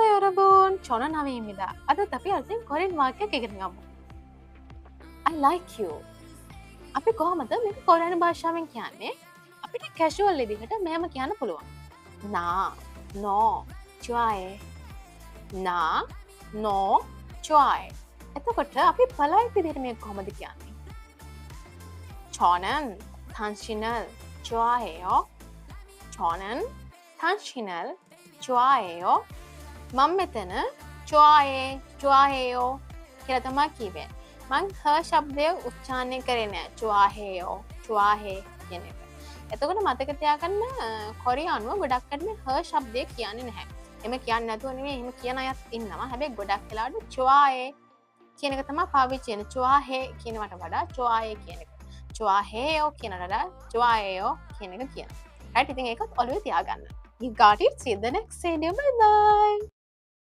Hello 여러분, 저는 하미입니다. අද අපි අලුතින් කොරියන් වාක්‍යයක් ඉගෙන ගමු. I like you. අපි කොහොමද මේක කොරියානු භාෂාවෙන් කියන්නේ? අපිට කැෂුවල් විදිහට මෙහෙම කියන්න පුළුවන්. 나, 너, 좋아해. 나, 너, 좋아해. එතකොට අපි polite විදිහට මේක කොහොමද කියන්නේ? 저는 당신을 좋아해요. 저는 당신을 좋아해요. මම මෙතන 좋아해요 කියලා තමයි කිව්වේ. මං හ ශබ්දය උච්චාරණය කරේ නෑ. 좋아해요. 좋아해 කියන එක. එතකොට මතක තියාගන්න කොරියානුව ගොඩක් අය මේ හ ශබ්දය කියන්නේ නැහැ. එමෙ කියන්නේ නැතුව නෙමෙයි එහෙම කියන අයත් ඉන්නවා. හැබැයි ගොඩක් වෙලාවට 좋아해 කියන එක තමයි පාවිච්චි වෙන්නේ. 좋아해 කියනවට වඩා 좋아해 කියන එක. 좋아해요 කියනකට වඩා 좋아해요 කියන එක කියනවා. right ඉතින් ඒකත් ඔළුවේ තියාගන්න. You got it. See you in the next video. Bye bye.